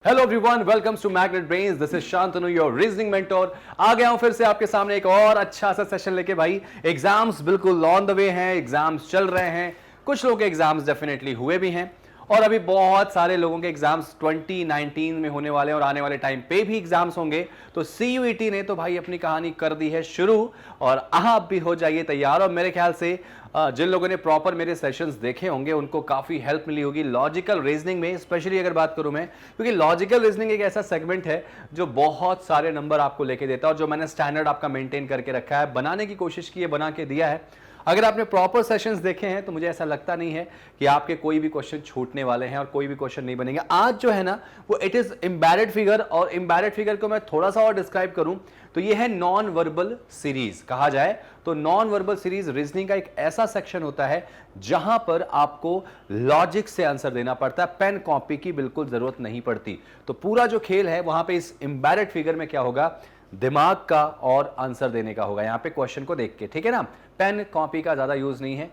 Hello everyone, welcome to magnet brains. This is Shantanu, your reasoning mentor. आ गया हूं फिर से आपके सामने एक और अच्छा सा सेशन लेके। भाई एग्जाम्स बिल्कुल ऑन द वे हैं, एग्जाम्स चल रहे हैं। कुछ लोगों के एग्जाम्स डेफिनेटली हुए भी हैं और अभी बहुत सारे लोगों के एग्जाम्स 2019 में होने वाले हैं और आने वाले टाइम पे भी एग्जाम्स होंगे। तो CUET ने तो भाई अपनी कहानी कर दी है शुरू और आप भी हो जाइए तैयार। और मेरे ख्याल से जिन लोगों ने प्रॉपर मेरे सेशंस देखे होंगे उनको काफी हेल्प मिली होगी लॉजिकल रीजनिंग में, स्पेशली अगर बात करूं मैं, क्योंकि लॉजिकल रीजनिंग एक ऐसा सेगमेंट है जो बहुत सारे नंबर आपको लेके देता है और जो मैंने स्टैंडर्ड आपका मेंटेन करके रखा है, बनाने की कोशिश की है, बना के दिया है। अगर आपने प्रॉपर सेशंस देखे हैं तो मुझे ऐसा लगता नहीं है कि आपके कोई भी क्वेश्चन छूटने वाले हैं और कोई भी क्वेश्चन नहीं बनेंगे। आज जो है ना वो इट इज एम्बेडेड फिगर, और एम्बेडेड फिगर को मैं थोड़ा सा और डिस्क्राइब करूं तो ये है नॉन वर्बल सीरीज। कहा जाए तो नॉन वर्बल सीरीज रीजनिंग का एक ऐसा सेक्शन होता है जहां पर आपको लॉजिक से आंसर देना पड़ता है, पेन कॉपी की बिल्कुल जरूरत नहीं पड़ती। तो पूरा जो खेल है वहां पे इस एम्बेडेड फिगर में क्या होगा, दिमाग का और आंसर देने का होगा, यहां पे क्वेश्चन को देख के, ठीक है ना। पेन कॉपी का ज्यादा यूज नहीं है।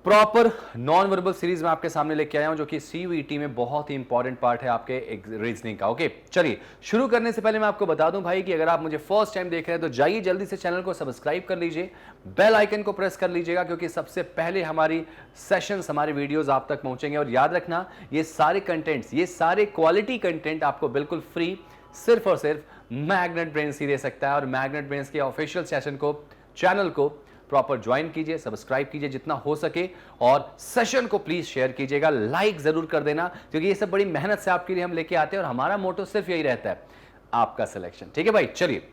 प्रॉपर नॉन वर्बल सीरीज में आपके सामने लेके आया हूं जो कि CUET में बहुत ही इंपॉर्टेंट पार्ट है आपके रीजनिंग का। ओके, चलिए शुरू करने से पहले मैं आपको बता दूं भाई कि अगर आप मुझे फर्स्ट टाइम देख रहे हैं तो जाइए जल्दी से चैनल को सब्सक्राइब कर लीजिए, बेल आइकन को प्रेस कर लीजिएगा, क्योंकि सबसे पहले हमारी सेशंस, हमारे वीडियोस आप तक पहुंचेंगे। और याद रखना, ये सारे कंटेंट्स, ये सारे क्वालिटी कंटेंट आपको बिल्कुल फ्री सिर्फ और सिर्फ मैग्नेट ब्रेन्स ही दे सकता है। और मैग्नेट ब्रेन्स के ऑफिशियल सेशन को, चैनल को प्रॉपर ज्वाइन कीजिए, सब्सक्राइब कीजिए जितना हो सके, और सेशन को प्लीज शेयर कीजिएगा, लाइक जरूर कर देना, क्योंकि ये सब बड़ी मेहनत से आपके लिए हम लेके आते हैं और हमारा मोटो सिर्फ यही रहता है, आपका सिलेक्शन। ठीक है भाई, चलिए।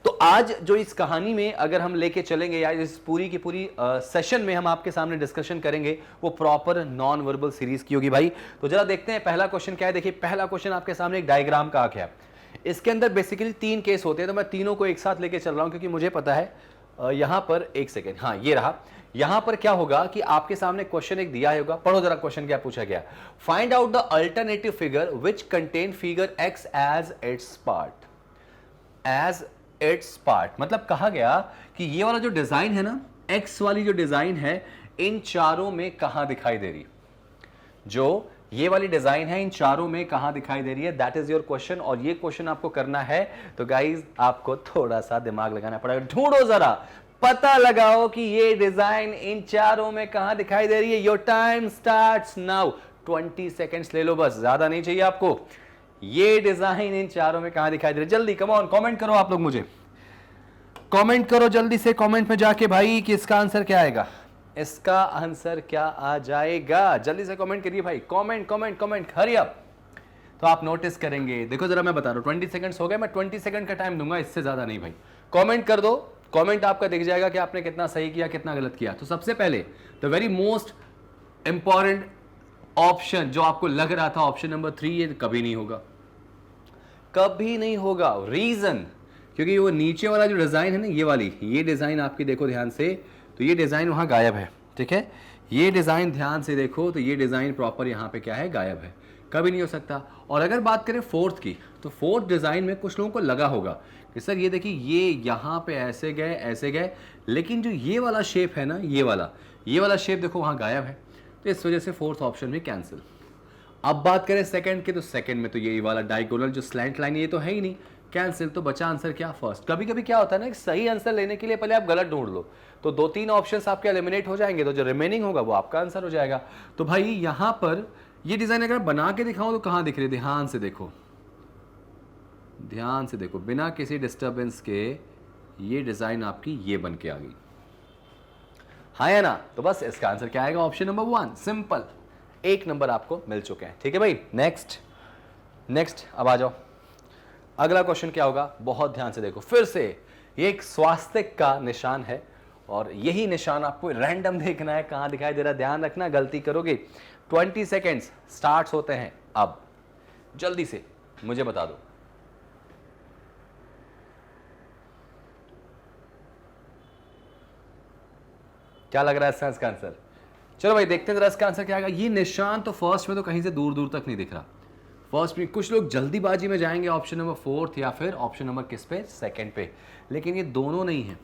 तो आज जो इस कहानी में अगर हम लेके चलेंगे या इस पूरी की पूरी सेशन में हम आपके सामने डिस्कशन करेंगे वो प्रॉपर नॉन वर्बल सीरीज की होगी भाई। तो जरा देखते हैं पहला क्वेश्चन क्या है। देखिए पहला क्वेश्चन आपके सामने एक डायग्राम का आ गया। इसके अंदर बेसिकली 3 केस होते हैं, तो मैं तीनों को एक साथ लेके चल रहा हूं क्योंकि मुझे पता है। यहां पर एक सेकेंड, हाँ ये रहा। यहां पर क्या होगा कि आपके सामने क्वेश्चन एक दिया होगा, पढ़ो जरा क्वेश्चन क्या पूछा गया। Find out the alternative figure which contain figure x as its part. As its part मतलब कहा गया कि ये वाला जो डिजाइन है ना, x वाली जो डिजाइन है, इन चारों में कहां दिखाई दे रही, जो ये वाली डिजाइन है इन चारों में कहां दिखाई दे रही है, दैट इज योर क्वेश्चन। और ये क्वेश्चन आपको करना है तो गाइज आपको थोड़ा सा दिमाग लगाना पड़ेगा। ढूंढो जरा, पता लगाओ कि ये डिजाइन इन चारों में कहां दिखाई दे रही है। Your time starts now. 20 seconds ले लो बस, ज्यादा नहीं चाहिए आपको। ये डिजाइन इन चारों में कहां दिखाई दे रही है, जल्दी कम ऑन कमेंट करो आप लोग, मुझे कमेंट करो जल्दी से कमेंट में जाके भाई कि इसका आंसर क्या आएगा, इसका आंसर क्या आ जाएगा। जल्दी से कमेंट करिए भाई, comment comment comment, hurry up. तो आप नोटिस करेंगे, देखो जरा मैं बता रहा हूं 20 सेकंड्स हो गए, मैं 20 सेकंड का टाइम दूंगा, इससे ज्यादा नहीं भाई। कमेंट कर दो, कमेंट आपका दिख जाएगा कि आपने कितना सही किया कितना गलत किया। तो सबसे पहले the very most important option जो आपको लग रहा था, ऑप्शन नंबर 3, ये कभी नहीं होगा, कभी नहीं होगा। रीजन, क्योंकि वो नीचे वाला जो डिजाइन है ना, ये वाली, ये डिजाइन आपकी देखो ध्यान से, तो ये डिजाइन वहां गायब है। ठीक है, ये डिजाइन ध्यान से देखो तो ये डिजाइन प्रॉपर यहां पे क्या है, गायब है, कभी नहीं हो सकता। और अगर बात करें फोर्थ की, तो फोर्थ डिजाइन में कुछ लोगों को लगा होगा कि सर ये देखिए ये यहां पे ऐसे गए, लेकिन जो ये वाला शेप है ना, ये वाला शेप देखो वहां गायब है, तो इस वजह से फोर्थ ऑप्शन भी कैंसिल। अब बात करें सेकंड की, तो सेकंड में तो ये वाला डायगोनल जो स्लैंट लाइन, ये तो है ही नहीं, कैंसिल। तो बचा आंसर क्या, फर्स्ट। कभी कभी क्या होता है ना, सही आंसर लेने के लिए पहले आप गलत ढूंढ लो, तो 2-3 ऑप्शंस आपके एलिमिनेट हो जाएंगे, तो जो रिमेनिंग होगा वो आपका आंसर हो जाएगा। तो भाई यहां पर ये डिजाइन अगर बना के दिखाऊं तो कहां दिख रही है, ध्यान से देखो, ध्यान से देखो, बिना किसी डिस्टर्बेंस के ये डिजाइन आपकी ये बन के आ गई, हाँ या ना। तो बस इसका आंसर क्या आएगा, ऑप्शन नंबर 1, सिंपल। 1 नंबर आपको मिल चुके हैं। ठीक है भाई, नेक्स्ट अब आ जाओ। अगला क्वेश्चन क्या होगा, बहुत ध्यान से देखो, फिर से ये एक स्वास्तिक का निशान है और यही निशान आपको रैंडम देखना है, कहां दिखाई दे रहा है, ध्यान रखना, गलती करोगे। 20 सेकेंड्स स्टार्ट होते हैं अब, जल्दी से मुझे बता दो। क्या लग रहा है इसका आंसर, चलो भाई देखते हैं जरा इसका आंसर क्या आएगा। ये निशान तो फर्स्ट में तो कहीं से दूर दूर तक नहीं दिख रहा, फर्स्ट में कुछ लोग जल्दीबाजी में जाएंगे ऑप्शन नंबर 4 या फिर ऑप्शन नंबर किस पे, सेकंड पे, लेकिन ये दोनों नहीं है।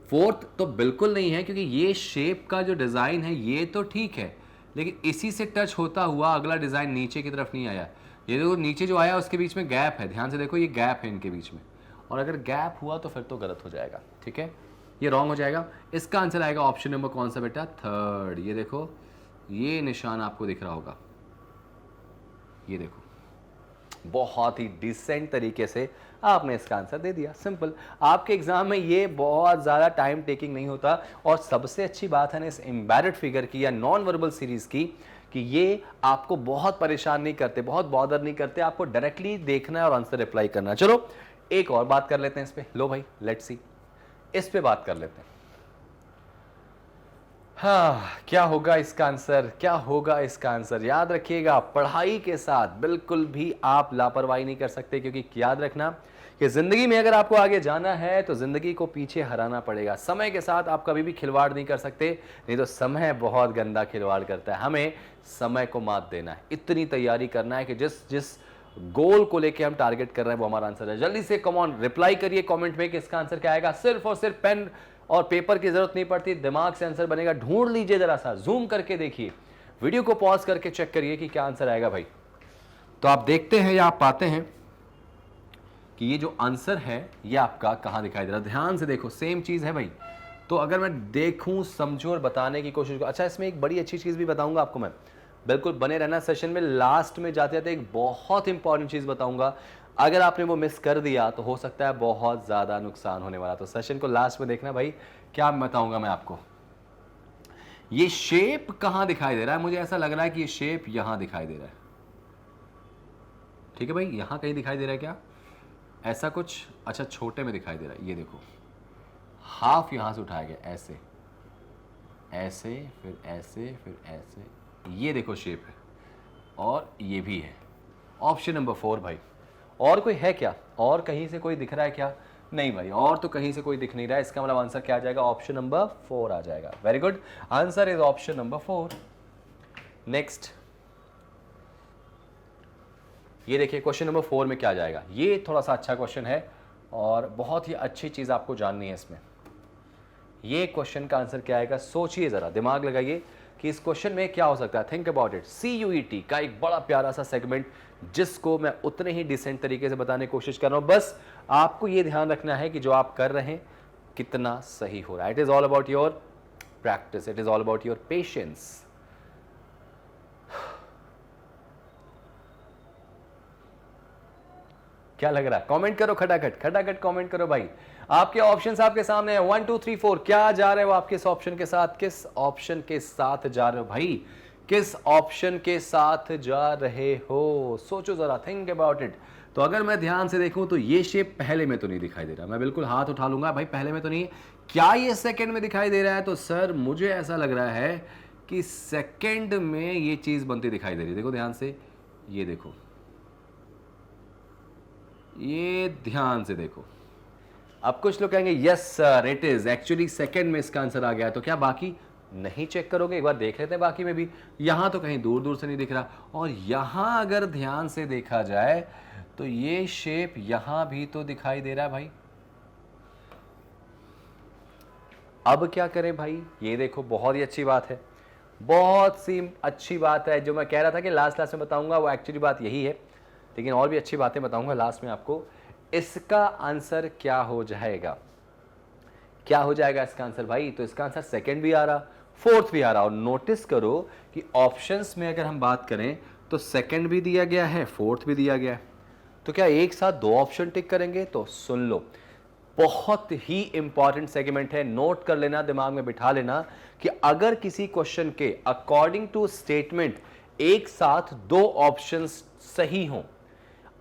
फोर्थ तो बिल्कुल नहीं है, क्योंकि ये शेप का जो डिजाइन है ये तो ठीक है, लेकिन इसी से टच होता हुआ अगला डिज़ाइन नीचे की तरफ नहीं आया। ये देखो नीचे जो आया उसके बीच में गैप है, ध्यान से देखो ये गैप है इनके बीच में, और अगर गैप हुआ तो फिर तो गलत हो जाएगा, ठीक है, ये रॉन्ग हो जाएगा। इसका आंसर आएगा ऑप्शन नंबर कौन सा बेटा, थर्ड। ये देखो ये निशान आपको दिख रहा होगा, ये देखो, बहुत ही डिसेंट तरीके से आपने इसका आंसर दे दिया, सिंपल। आपके एग्जाम में ये बहुत ज़्यादा टाइम टेकिंग नहीं होता, और सबसे अच्छी बात है ना इस एम्बेडेड फिगर की या नॉन वर्बल सीरीज की कि ये आपको बहुत परेशान नहीं करते, बहुत बॉदर नहीं करते, आपको डायरेक्टली देखना है और आंसर रिप्लाई करना है। चलो एक और बात कर लेते हैं इस पे, लो भाई लेट्स सी, इस पे बात कर लेते हैं। हाँ, क्या होगा इसका आंसर, क्या होगा इसका आंसर? याद रखिएगा, पढ़ाई के साथ बिल्कुल भी आप लापरवाही नहीं कर सकते, क्योंकि याद रखना कि जिंदगी में अगर आपको आगे जाना है तो जिंदगी को पीछे हराना पड़ेगा। समय के साथ आप कभी भी खिलवाड़ नहीं कर सकते, नहीं तो समय बहुत गंदा खिलवाड़ करता है। हमें समय को मात देना है, इतनी तैयारी करना है कि जिस जिस गोल को लेके हम टारगेट कर रहे हैं वो हमारा आंसर है। जल्दी से कम ऑन रिप्लाई करिए कमेंट में कि इसका आंसर क्या आएगा। सिर्फ और सिर्फ पेन और पेपर की जरूरत नहीं पड़ती, दिमाग से आंसर बनेगा। ढूंढ लीजिए, जरा सा जूम करके देखिए, वीडियो को पॉज करके चेक करिए कि क्या आंसर आएगा भाई। तो आप देखते हैं या आप पाते हैं कि ये जो आंसर है ये आपका कहां दिखाई दे रहा है। ध्यान से देखो, सेम चीज है भाई। तो अगर मैं देखूं, समझूं और बताने की कोशिश करूं, अच्छा इसमें एक बड़ी अच्छी चीज भी बताऊंगा आपको मैं, बिल्कुल बने रहना सेशन में। लास्ट में जाते जाते एक बहुत इंपॉर्टेंट चीज बताऊंगा, अगर आपने वो मिस कर दिया तो हो सकता है बहुत ज्यादा नुकसान होने वाला। तो सेशन को लास्ट में देखना भाई, क्या बताऊंगा मैं आपको। ये शेप कहां दिखाई दे रहा है? मुझे ऐसा लग रहा है कि ये शेप यहां दिखाई दे रहा है, ठीक है भाई, यहां कहीं दिखाई दे रहा है क्या ऐसा कुछ? अच्छा छोटे में दिखाई दे रहा है, ये देखो हाफ यहां से उठाया गया, ऐसे ऐसे फिर ऐसे फिर ऐसे, ये देखो शेप है, और ये भी है। ऑप्शन नंबर 4 भाई। और कोई है क्या? और कहीं से कोई दिख रहा है क्या? नहीं भाई, और तो कहीं से कोई दिख नहीं रहा है। इसका मतलब आंसर क्या आ जाएगा? ऑप्शन नंबर 4 आ जाएगा। Very good, answer is option number 4। Next, ये देखिए क्वेश्चन नंबर 4 में क्या जाएगा। ये थोड़ा सा अच्छा क्वेश्चन है और बहुत ही अच्छी चीज आपको जाननी है इसमें। ये क्वेश्चन का आंसर क्या आएगा? सोचिए जरा, दिमाग लगाइए कि इस क्वेश्चन में क्या हो सकता है। Think about it. CUET का एक बड़ा प्यारा सा सेगमेंट जिसको मैं उतने ही डिसेंट तरीके से बताने की कोशिश कर रहा हूं। बस आपको ये ध्यान रखना है कि जो आप कर रहे हैं कितना सही हो रहा है। It is all about your practice, it is all about your patience. क्या लग रहा है? कमेंट करो, खटाखट खटाखट कमेंट करो भाई। आपके ऑप्शंस आपके सामने है, 1 2 3 4। क्या जा रहे हो आप किस ऑप्शन के साथ? किस ऑप्शन के साथ जा रहे हो भाई? किस ऑप्शन के साथ जा रहे हो? सोचो जरा, थिंक अबाउट इट। तो अगर मैं ध्यान से देखूं तो ये शेप पहले में तो नहीं दिखाई दे रहा, मैं बिल्कुल हाथ उठा लूंगा भाई, पहले में तो नहीं। क्या ये सेकंड में दिखाई दे रहा है? तो सर मुझे ऐसा लग रहा है कि सेकंड में ये चीज बनती दिखाई दे रही है। देखो ध्यान से, ये देखो, ये ध्यान से देखो। अब कुछ लोग कहेंगे yes sir it is actually second में इसका आंसर आ गया। तो क्या बाकी नहीं चेक करोगे? एक बार देख लेते हैं बाकी में भी। यहां तो कहीं दूर दूर से नहीं दिख रहा, और यहां अगर ध्यान से देखा जाए तो ये शेप यहां भी तो दिखाई दे रहा है भाई। अब क्या करें भाई? ये देखो, बहुत ही अच्छी बात है, बहुत सी अच्छी बात है। जो मैं कह रहा था कि लास्ट में बताऊंगा, वो एक्चुअली बात यही है, लेकिन और भी अच्छी बातें बताऊंगा लास्ट में आपको। इसका आंसर क्या हो जाएगा? क्या हो जाएगा इसका आंसर भाई? तो इसका आंसर सेकंड भी आ रहा, फोर्थ भी आ रहा। और नोटिस करो कि ऑप्शंस में अगर हम बात करें तो सेकंड भी दिया गया है, फोर्थ भी दिया गया है। तो क्या एक साथ दो ऑप्शन टिक करेंगे? तो सुन लो, बहुत ही इंपॉर्टेंट सेगमेंट है, नोट कर लेना, दिमाग में बिठा लेना कि अगर किसी क्वेश्चन के अकॉर्डिंग टू स्टेटमेंट एक साथ दो ऑप्शंस सही हों,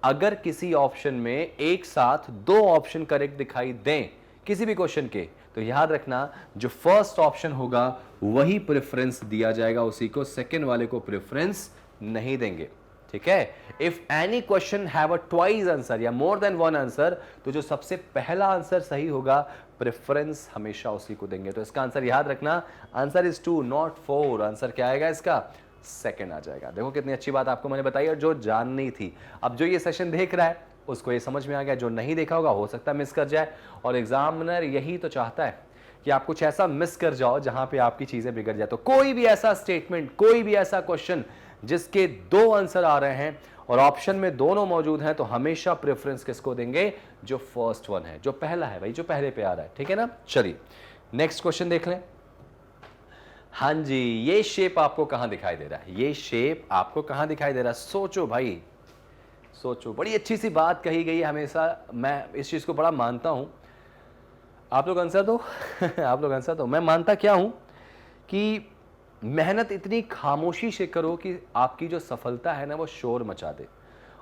अगर किसी ऑप्शन में एक साथ दो ऑप्शन करेक्ट दिखाई दें किसी भी क्वेश्चन के, तो याद रखना जो फर्स्ट ऑप्शन होगा वही प्रेफरेंस दिया जाएगा उसी को, सेकंड वाले को प्रेफरेंस नहीं देंगे। ठीक है? If any question have a twice answer या मोर देन वन आंसर, तो जो सबसे पहला आंसर सही होगा प्रेफरेंस हमेशा उसी को देंगे। तो इसका आंसर याद रखना, आंसर इज 2 नॉट 4। आंसर क्या आएगा इसका? सेकंड आ जाएगा। देखो कितनी अच्छी बात आपको मैंने बताई और जो जाननी थी। अब जो ये सेशन देख रहा है उसको ये समझ में आ गया, जो नहीं देखा होगा हो सकता है मिस कर जाए। और एग्जामिनर यही तो चाहता है कि आप कुछ ऐसा मिस कर जाओ जहां पे आपकी चीजें बिगड़ जाए। तो कोई भी ऐसा स्टेटमेंट, कोई भी ऐसा क्वेश्चन जिसके दो आंसर आ रहे हैं और ऑप्शन में दोनों मौजूद हैं, तो हमेशा प्रेफरेंस किसको देंगे? जो फर्स्ट वन है, जो पहला है भाई, जो पहले पे आ रहा है। ठीक है ना? चलिए नेक्स्ट क्वेश्चन देख लें। हाँ जी, ये शेप आपको कहां दिखाई दे रहा है? ये शेप आपको कहां दिखाई दे रहा है? सोचो भाई, सोचो। बड़ी अच्छी सी बात कही गई है हमेशा, मैं इस चीज को बड़ा मानता हूं। आप लोग आंसर दो आप लोग आंसर दो। मैं मानता क्या हूं कि मेहनत इतनी खामोशी से करो कि आपकी जो सफलता है ना वो शोर मचा दे।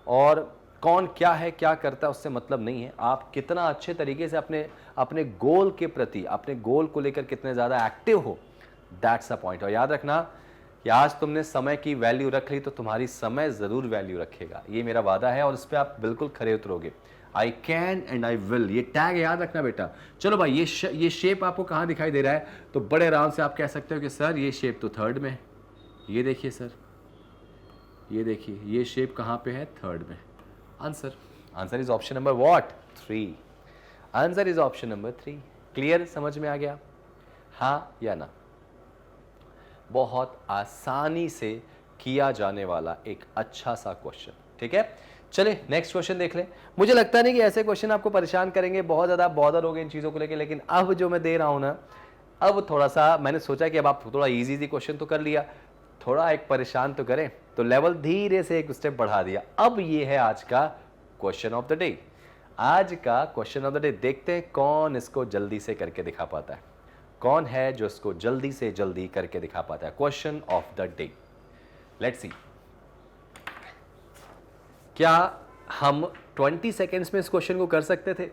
और कौन क्या है, क्या करता है, उससे मतलब नहीं है। आप कितना अच्छे तरीके से अपने अपने गोल के प्रति, अपने गोल को लेकर कितने ज़्यादा एक्टिव हो, दैट्स द पॉइंट। और याद रखना कि आज तुमने समय की वैल्यू रख ली तो तुम्हारी समय ज़रूर वैल्यू रखेगा। ये मेरा वादा है और इस पर आप बिल्कुल खरे उतरोगे। I can and I will, ये टैग याद रखना बेटा। चलो भाई, ये शेप आपको कहाँ दिखाई दे रहा है? तो बड़े आराम से आप कह सकते हो कि सर ये शेप तो थर्ड में है। ये देखिए सर, ये देखिए, ये शेप कहाँ पे है? थर्ड में। Answer is option number what? 3। Answer is option number 3। Clear? समझ में आ गया? हाँ या ना? बहुत आसानी से किया जाने वाला एक अच्छा सा क्वेश्चन। ठीक है, चलिए नेक्स्ट क्वेश्चन देख लें। मुझे लगता नहीं कि ऐसे क्वेश्चन आपको परेशान करेंगे, बहुत ज़्यादा बॉदर हो गए इन चीज़ों को लेकर, लेकिन अब जो मैं दे रहा हूं ना, अब थोड़ा सा मैंने सोचा कि अब आप थोड़ा इजी क्वेश्चन तो कर लिया, थोड़ा एक परेशान तो करें, तो लेवल धीरे से एक स्टेप बढ़ा दिया। अब ये है आज का क्वेश्चन ऑफ द डे। आज का क्वेश्चन ऑफ द डे, देखते हैं कौन इसको जल्दी से करके दिखा पाता है। कौन है जो इसको जल्दी से जल्दी करके दिखा पाता है? Question of the day, let's see. क्या हम 20 सेकेंड्स में इस क्वेश्चन को कर सकते थे?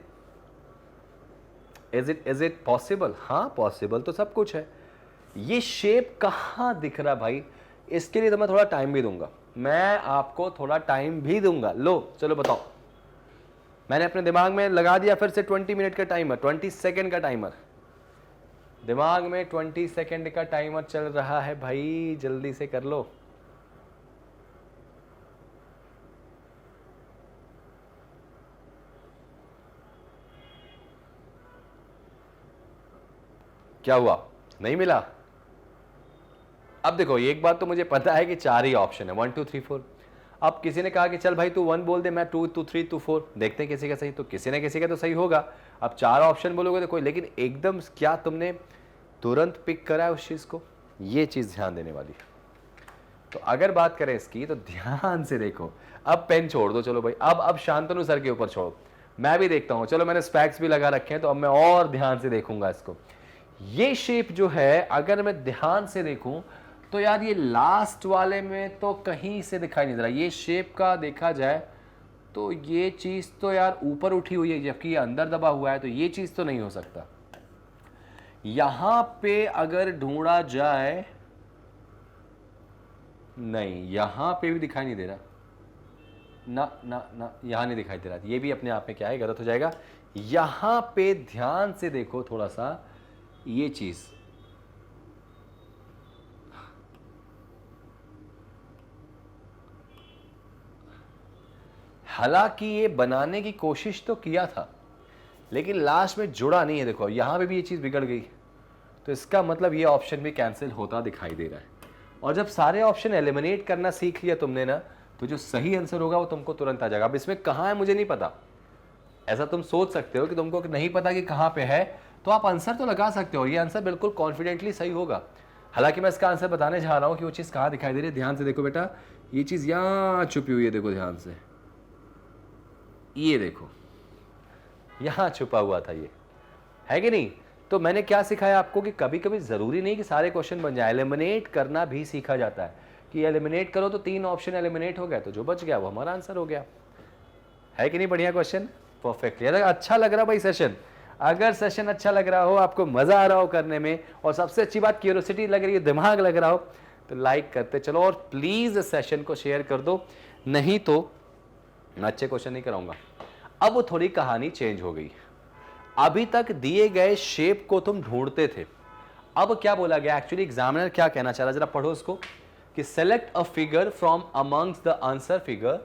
Is it possible? हाँ पॉसिबल तो सब कुछ है। ये शेप कहां दिख रहा भाई? इसके लिए तो मैं थोड़ा टाइम भी दूंगा, मैं आपको थोड़ा टाइम भी दूंगा। लो चलो बताओ, मैंने अपने दिमाग में लगा दिया फिर से 20 मिनट का टाइमर, 20 सेकेंड का टाइमर। दिमाग में 20 सेकेंड का टाइमर चल रहा है भाई, जल्दी से कर लो। क्या हुआ? नहीं मिला? अब देखो, एक बात तो मुझे पता है कि 4 ही ऑप्शन है, 1 2 3 4। अब किसी ने कहा कि चल भाई तू 1 बोल दे, मैं 2 2 3 2 4, देखते हैं किसी का सही। तो किसी न किसी का तो सही होगा। अब 4 ऑप्शन बोलोगे तो कोई, लेकिन एकदम क्या तुमने तुरंत पिक करा है उस चीज को? ये चीज ध्यान देने वाली है। तो अगर बात करें इसकी, तो ध्यान से देखो। अब पेन छोड़ दो, चलो भाई, अब शांतनु सर के ऊपर छोड़ो, मैं भी देखता हूं। चलो मैंने स्पेक्स भी लगा रखे हैं, तो अब मैं और ध्यान से देखूंगा इसको। ये शेप जो है, अगर मैं ध्यान से देखूं तो यार ये लास्ट वाले में तो कहीं से दिखाई नहीं दे रहा। ये शेप का देखा जाए तो ये चीज तो यार ऊपर उठी हुई है, जबकि ये अंदर दबा हुआ है, तो ये चीज तो नहीं हो सकता। यहां पे अगर ढूंढा जाए, नहीं यहां पे भी दिखाई नहीं दे रहा ना ना ना, यहां नहीं दिखाई दे रहा। ये भी अपने आप में क्या है, गलत हो जाएगा। यहां पे ध्यान से देखो थोड़ा सा, ये चीज हालांकि ये बनाने की कोशिश तो किया था, लेकिन लास्ट में जुड़ा नहीं है। देखो यहां पे भी ये चीज बिगड़ गई, तो इसका मतलब ये ऑप्शन भी कैंसिल होता दिखाई दे रहा है। और जब सारे ऑप्शन एलिमिनेट करना सीख लिया तुमने ना, तो जो सही आंसर होगा वो तुमको तुरंत आ जाएगा। अब इसमें कहां है मुझे नहीं पता, ऐसा तुम सोच सकते हो कि तुमको नहीं पता कि कहां पे है, तो आप आंसर तो लगा सकते हो। ये आंसर बिल्कुल कॉन्फिडेंटली सही होगा। हालांकि मैं इसका आंसर बताने जा रहा हूं कि वो चीज कहां दिखाई दे रही है। ध्यान से देखो बेटा, ये चीज यहां छुपी हुई है, देखो ध्यान से, ये देखो यहां छुपा हुआ था, ये है कि नहीं? तो मैंने क्या सिखाया आपको कि कभी कभी जरूरी नहीं कि सारे क्वेश्चन बन जाए, एलिमिनेट करना भी सीखा जाता है। कि एलिमिनेट करो तो 3 ऑप्शन एलिमिनेट हो गए, तो जो बच गया वो हमारा आंसर हो गया, है कि नहीं? बढ़िया क्वेश्चन, परफेक्टली। अच्छा लग रहा भाई सेशन? अगर सेशन अच्छा लग रहा हो, आपको मजा आ रहा हो करने में, और सबसे अच्छी बात क्यूरियोसिटी लग रही है, दिमाग लग रहा हो, तो लाइक करते चलो और प्लीज सेशन को शेयर कर दो, नहीं तो मैं अच्छे क्वेश्चन नहीं कराऊंगा। अब थोड़ी कहानी चेंज हो गई। अभी तक दिए गए शेप को तुम ढूंढते थे, अब क्या बोला गया? एक्चुअली एग्जामिनर क्या कहना चाह रहा, जरा पढ़ो इसको, कि select a figure from amongst the answer figure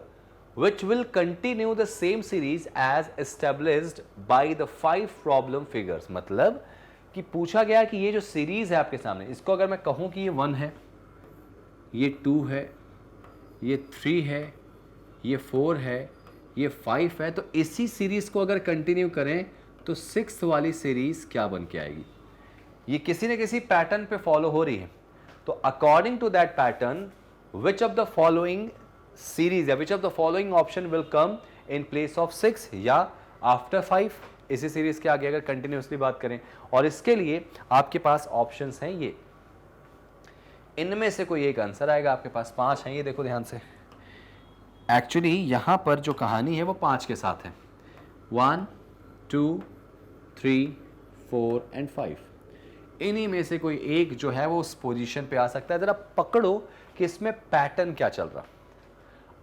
which will continue the same series as established by the 5 problem figures। मतलब कि पूछा गया कि ये जो सीरीज है आपके सामने, इसको अगर मैं कहूं कि ये 1 है, ये 2 है, ये 3 है, ये 4 है, ये 5 है, तो इसी सीरीज को अगर कंटिन्यू करें तो 6th वाली सीरीज क्या बन के आएगी? ये किसी न किसी पैटर्न पे फॉलो हो रही है। तो according to that pattern which of the following series या which of the following option will come in place of 6 या आफ्टर 5, इसी सीरीज के आगे अगर कंटिन्यूसली बात करें। और इसके लिए आपके पास ऑप्शंस हैं ये, इनमें से कोई एक आंसर आएगा। आपके पास 5 हैं, ये देखो ध्यान से। एक्चुअली यहां पर जो कहानी है वो 5 के साथ है, 1 2 3 4 एंड 5। इन्हीं में से कोई एक जो है वो उस पोजीशन पे आ सकता है। जरा पकड़ो कि इसमें पैटर्न क्या चल रहा।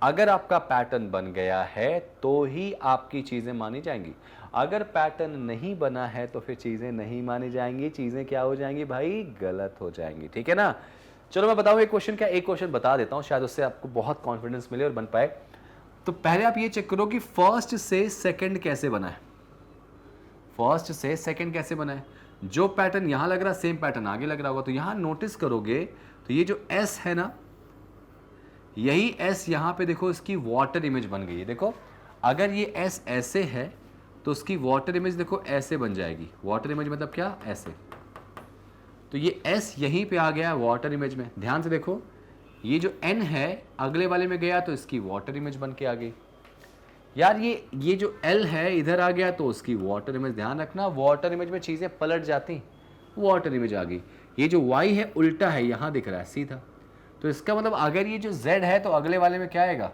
अगर आपका पैटर्न बन गया है तो ही आपकी चीजें मानी जाएंगी, अगर पैटर्न नहीं बना है तो फिर चीजें नहीं मानी जाएंगी, चीजें क्या हो जाएंगी भाई? गलत हो जाएंगी, ठीक है ना। चलो मैं बताऊं एक क्वेश्चन, क्या एक क्वेश्चन बता देता हूं, शायद उससे आपको बहुत कॉन्फिडेंस मिले और बन पाए। तो पहले आप ये चेक करो कि फर्स्ट से सेकंड कैसे बना है, फर्स्ट से सेकंड कैसे बना है। जो पैटर्न यहां लग रहा है सेम पैटर्न आगे लग रहा होगा। तो यहां नोटिस करोगे तो ये जो एस है ना, यही एस यहां पे देखो इसकी वाटर इमेज बन गई है। देखो अगर ये एस ऐसे है तो उसकी वाटर इमेज देखो ऐसे बन जाएगी। वाटर इमेज मतलब क्या? ऐसे। तो ये एस यहीं पे आ गया वाटर इमेज में। ध्यान से देखो, ये जो एन है अगले वाले में गया तो इसकी वाटर इमेज बन के आ गई। यार ये जो एल है इधर आ गया तो उसकी वाटर इमेज। ध्यान रखना वाटर इमेज में चीजें पलट जाती, वाटर इमेज आ गई। ये जो वाई है उल्टा है, यहां दिख रहा है सीधा। तो इसका मतलब अगर ये जो जेड है तो अगले वाले में क्या आएगा?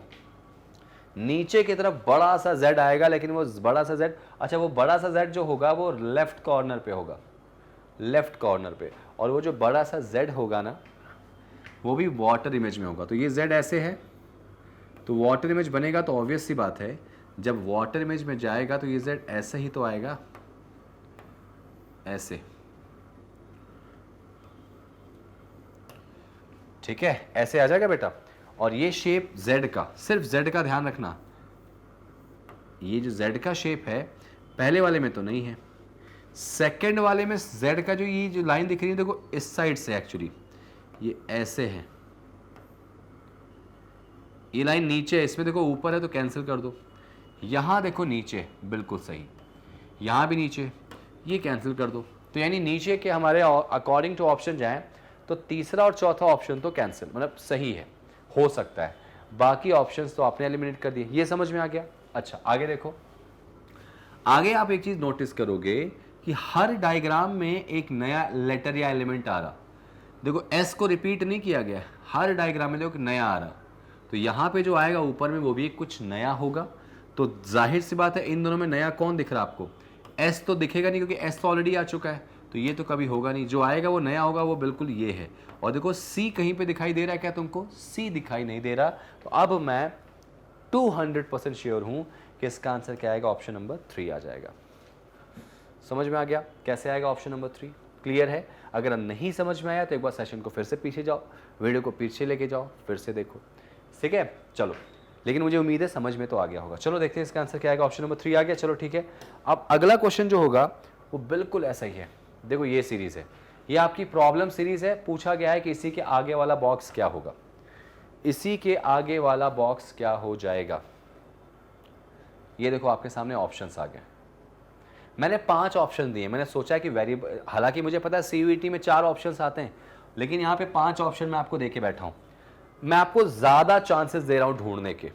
नीचे की तरफ बड़ा सा जेड आएगा, लेकिन वो बड़ा सा जेड, अच्छा वो बड़ा सा जेड जो होगा वो लेफ्ट कॉर्नर पे होगा, लेफ्ट कॉर्नर पे। और वो जो बड़ा सा जेड होगा ना वो भी वाटर इमेज में होगा। तो ये जेड ऐसे है तो वाटर इमेज बनेगा, तो ऑब्वियस सी बात है जब वाटर इमेज में जाएगा तो ये जेड ऐसे ही तो आएगा, ऐसे, ठीक है, ऐसे आ जाएगा बेटा। और ये शेप जेड का, सिर्फ जेड का ध्यान रखना, ये जो जेड का शेप है पहले वाले में तो नहीं है, सेकंड वाले में जेड का जो ये जो लाइन दिख रही है देखो इस साइड से एक्चुअली ये ऐसे है, ये लाइन नीचे है, इसमें देखो ऊपर है तो कैंसिल कर दो। यहां देखो नीचे, बिल्कुल सही, यहां भी नीचे, ये कैंसिल कर दो। तो यानी नीचे के हमारे अकॉर्डिंग टू ऑप्शन जाए तो तीसरा और चौथा ऑप्शन तो कैंसिल, मतलब सही है, हो सकता है। बाकी ऑप्शंस तो आपने एलिमिनेट कर दिए। ये समझ में आ गया। अच्छा आगे देखो, आगे आप एक चीज नोटिस करोगे कि हर डायग्राम में एक नया लेटर या एलिमेंट आ रहा। देखो एस को रिपीट नहीं किया गया, हर डायग्राम में देखो नया आ रहा। तो यहां पे जो आएगा ऊपर में वो भी कुछ नया होगा। तो जाहिर सी बात है इन दोनों में नया कौन दिख रहा है आपको? एस तो दिखेगा नहीं, क्योंकि एस तो ऑलरेडी आ चुका है, तो ये तो कभी होगा नहीं। जो आएगा वो नया होगा, वो बिल्कुल ये है। और देखो सी कहीं पे दिखाई दे रहा है क्या तुमको? सी दिखाई नहीं दे रहा। तो अब मैं 200% श्योर हूं कि इसका आंसर क्या आएगा? ऑप्शन नंबर 3 आ जाएगा। समझ में आ गया कैसे आएगा ऑप्शन नंबर 3? क्लियर है? अगर नहीं समझ में आया तो एक बार सेशन को फिर से पीछे जाओ, वीडियो को पीछे लेके जाओ, फिर से देखो, ठीक है। चलो, लेकिन मुझे उम्मीद है समझ में तो आ गया होगा। चलो देखते हैं इसका आंसर क्या आएगा। ऑप्शन नंबर 3 आ गया, चलो ठीक है। अब अगला क्वेश्चन जो होगा वो बिल्कुल ऐसा ही है। देखो ये सीरीज है, ये आपकी प्रॉब्लम सीरीज है। पूछा गया है कि इसी के आगे वाला बॉक्स क्या होगा, इसी के आगे वाला बॉक्स क्या हो जाएगा। ये देखो आपके सामने ऑप्शंस आ गए। मैंने 5 ऑप्शन दिए। मैंने सोचा कि वेरिएबल, हालांकि मुझे पता है सीयूईटी में 4 ऑप्शंस आते हैं, लेकिन यहाँ पे 5 ऑप्शन मैं आपको देके बैठा हूँ। मैं आपको ज्यादा चांसेस दे रहा हूँ ढूंढने के,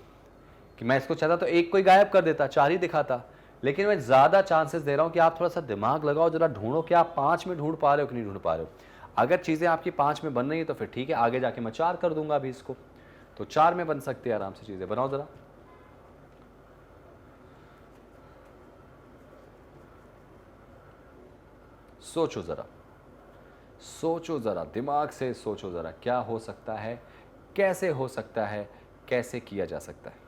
कि मैं इसको चाहता तो एक कोई गायब कर देता, 4 ही दिखाता, लेकिन मैं ज्यादा चांसेस दे रहा हूँ कि आप थोड़ा सा दिमाग लगाओ, जरा ढूंढो कि आप 5 में ढूंढ पा रहे हो कि नहीं ढूंढ पा रहे हो। अगर चीजें आपकी 5 में बन रही है तो फिर ठीक है, आगे जाके मैं 4 कर दूंगा अभी इसको, तो 4 में बन सकते हैं आराम से। चीजें बनाओ जरा, सोचो जरा, सोचो जरा, दिमाग से सोचो जरा, क्या हो सकता है, कैसे हो सकता है, कैसे किया जा सकता है।